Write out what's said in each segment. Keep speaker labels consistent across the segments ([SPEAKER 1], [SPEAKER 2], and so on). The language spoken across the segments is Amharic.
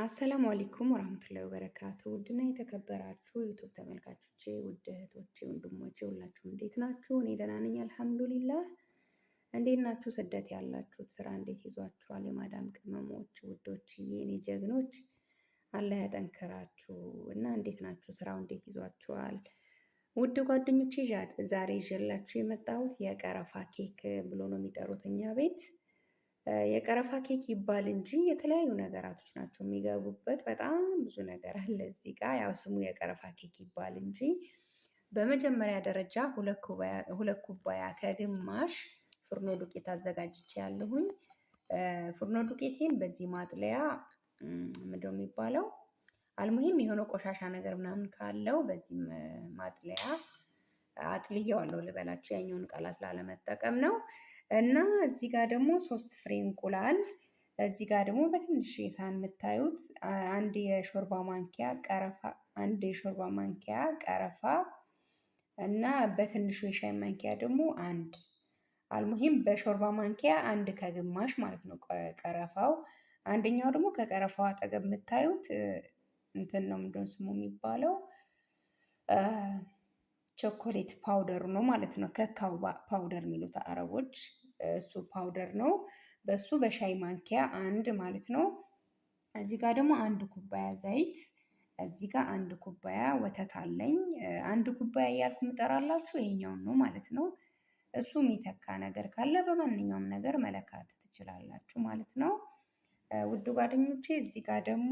[SPEAKER 1] አሰላሙ አለይኩም ወራህመቱላሂ ወበረካቱ። ውድና የተከበራችሁ ዩቱብ ተመልካቾቼ፣ ውድ እህቶቼ፣ ወንድሞቼ ሁላችሁም እንዴት ናችሁ? እኔ ደህና ነኝ አልሐምዱሊላህ። እንዴት ናችሁ? ስደት ያላችሁት ስራ እንዴት ይዟችኋል? የማዳም ቅመሞች ውዶችዬ፣ የኔ ጀግኖች አላህ ያጠንክራችሁ እና እንዴት ናችሁ? ስራው እንዴት ይዟችኋል? ውድ ጓደኞቼ ዛሬ ይዤላችሁ የመጣሁት የቀረፋ ኬክ ብሎ ነው የሚጠሩት እኛ ቤት የቀረፋ ኬክ ይባል እንጂ የተለያዩ ነገራቶች ናቸው የሚገቡበት። በጣም ብዙ ነገር አለ እዚህ ጋር። ያው ስሙ የቀረፋ ኬክ ይባል እንጂ በመጀመሪያ ደረጃ ሁለት ኩባያ ከግማሽ ፍርኖ ዱቄት አዘጋጅቼ ያለሁኝ። ፍርኖ ዱቄቴን በዚህ ማጥለያ ምንድነው የሚባለው አልሙሂም የሆነ ቆሻሻ ነገር ምናምን ካለው በዚህ ማጥለያ አጥልየዋለሁ ልበላችሁ፣ ያኛውን ቃላት ላለመጠቀም ነው። እና እዚህ ጋር ደግሞ 3 ፍሬ እንቁላል፣ እዚህ ጋር ደግሞ በትንሽ ሳህን የምታዩት አንድ የሾርባ ማንኪያ ቀረፋ እና በትንሹ የሻይ ማንኪያ ደግሞ አንድ አልሙሂም በሾርባ ማንኪያ አንድ ከግማሽ ማለት ነው ቀረፋው። አንደኛው ደግሞ ከቀረፋው አጠገብ የምታዩት እንትን ነው ምንድነው ስሙ የሚባለው ቾኮሌት ፓውደር ነው ማለት ነው። ከካው ፓውደር የሚሉት አረቦች እሱ ፓውደር ነው። በሱ በሻይ ማንኪያ አንድ ማለት ነው። እዚህ ጋር ደግሞ አንድ ኩባያ ዘይት፣ እዚህ ጋር አንድ ኩባያ ወተት አለኝ። አንድ ኩባያ እያልኩ ምጠራላችሁ ይሄኛውን ነው ማለት ነው። እሱ የሚተካ ነገር ካለ በማንኛውም ነገር መለካት ትችላላችሁ ማለት ነው። ውድ ጓደኞቼ እዚህ ጋር ደግሞ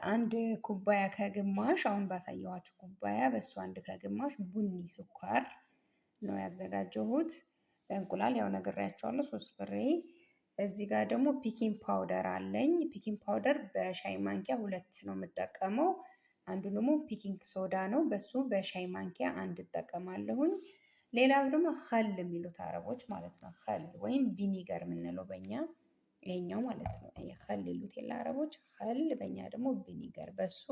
[SPEAKER 1] አንድ ኩባያ ከግማሽ አሁን ባሳየኋችሁ ኩባያ በሱ አንድ ከግማሽ ቡኒ ስኳር ነው ያዘጋጀሁት። እንቁላል ያው ነግሬያቸዋለሁ 3 ፍሬ። እዚህ ጋር ደግሞ ፒኪንግ ፓውደር አለኝ። ፒኪንግ ፓውደር በሻይ ማንኪያ 2 ነው የምጠቀመው። አንዱ ደግሞ ፒኪንግ ሶዳ ነው፣ በሱ በሻይ ማንኪያ አንድ እጠቀማለሁኝ። ሌላው ደግሞ ኸል የሚሉት አረቦች ማለት ነው። ኸል ወይም ቪኒገር የምንለው በእኛ ይሄኛው ማለት ነው። የኸል ይሉት የለ አረቦች፣ ኸል በእኛ ደግሞ ቪኒገር፣ በሱ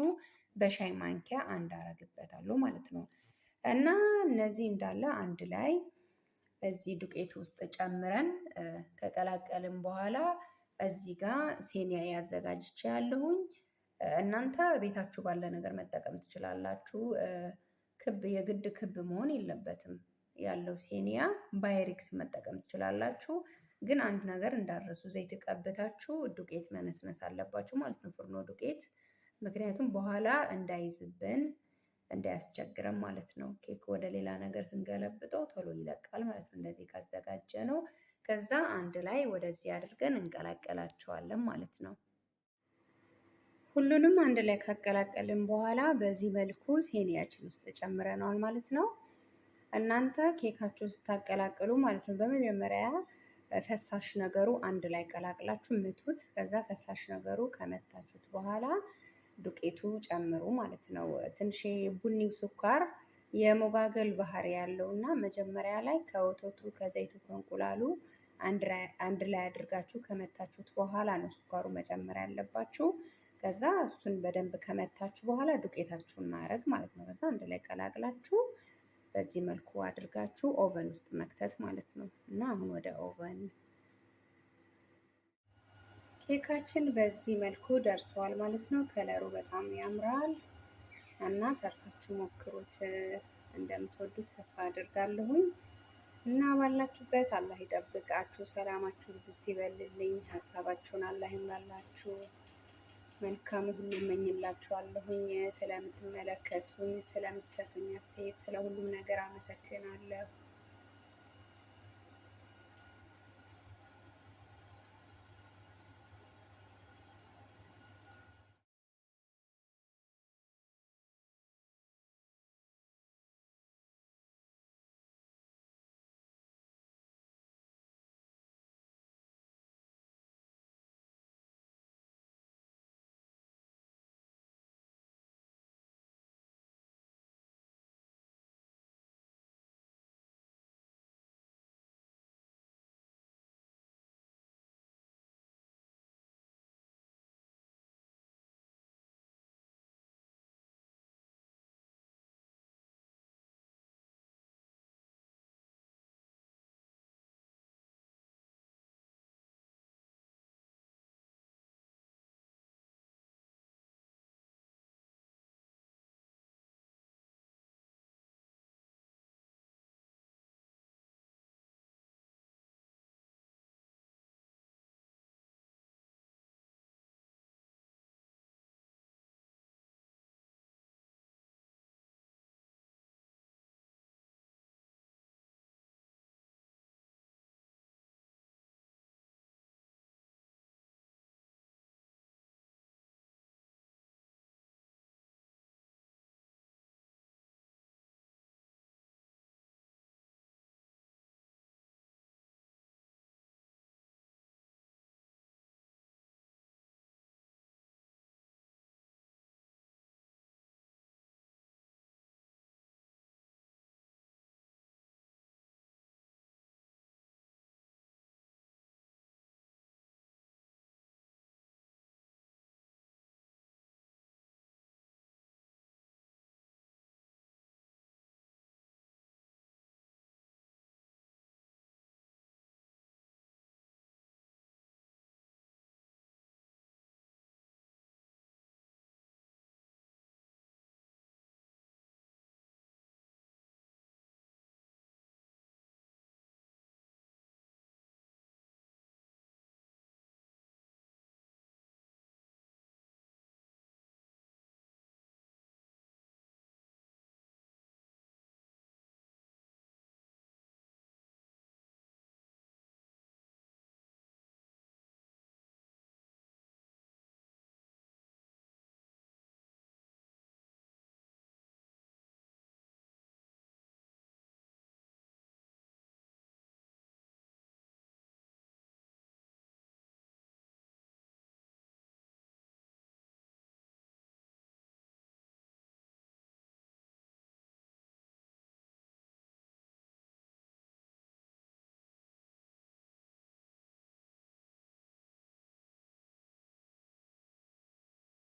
[SPEAKER 1] በሻይ ማንኪያ አንድ አረግበታለሁ ማለት ነው። እና እነዚህ እንዳለ አንድ ላይ እዚህ ዱቄት ውስጥ ጨምረን ከቀላቀልን በኋላ እዚህ ጋር ሴኒያ ያዘጋጅቼ ያለሁኝ። እናንተ ቤታችሁ ባለ ነገር መጠቀም ትችላላችሁ። የግድ ክብ መሆን የለበትም። ያለው ሴኒያ ባይሪክስ መጠቀም ትችላላችሁ። ግን አንድ ነገር እንዳረሱ ዘይት ቀብታችሁ ዱቄት መነስነስ አለባችሁ ማለት ነው፣ ፍርኖ ዱቄት። ምክንያቱም በኋላ እንዳይዝብን እንዳያስቸግረን ማለት ነው። ኬክ ወደ ሌላ ነገር ስንገለብጠው ቶሎ ይለቃል ማለት ነው። እንደዚህ ካዘጋጀ ነው። ከዛ አንድ ላይ ወደዚህ አድርገን እንቀላቀላቸዋለን ማለት ነው። ሁሉንም አንድ ላይ ካቀላቀልን በኋላ በዚህ መልኩ ሴኒያችን ውስጥ ጨምረነዋል ማለት ነው። እናንተ ኬካችሁ ስታቀላቅሉ ማለት ነው በመጀመሪያ ፈሳሽ ነገሩ አንድ ላይ ቀላቅላችሁ ምቱት። ከዛ ፈሳሽ ነገሩ ከመታችሁት በኋላ ዱቄቱ ጨምሩ ማለት ነው። ትንሽ ቡኒው ስኳር የሞጋገል ባህሪ ያለው እና መጀመሪያ ላይ ከወተቱ ከዘይቱ ከእንቁላሉ አንድ ላይ አድርጋችሁ ከመታችሁት በኋላ ነው ስኳሩ መጨመር ያለባችሁ። ከዛ እሱን በደንብ ከመታችሁ በኋላ ዱቄታችሁን ማድረግ ማለት ነው። ከዛ አንድ ላይ ቀላቅላችሁ በዚህ መልኩ አድርጋችሁ ኦቨን ውስጥ መክተት ማለት ነው። እና አሁን ወደ ኦቨን ኬካችን በዚህ መልኩ ደርሰዋል ማለት ነው። ከለሩ በጣም ያምራል እና ሰርታችሁ ሞክሩት። እንደምትወዱት ተስፋ አድርጋለሁኝ። እና ባላችሁበት አላህ ይጠብቃችሁ፣ ሰላማችሁ ብዝት ይበልልኝ፣ ሀሳባችሁን አላህ ይሙላላችሁ። መልካም ሁሉ እመኝላችኋለሁኝ። ስለምትመለከቱኝ፣ ስለምትሰጡኝ አስተያየት፣ ስለ ሁሉም ነገር አመሰግናለሁ።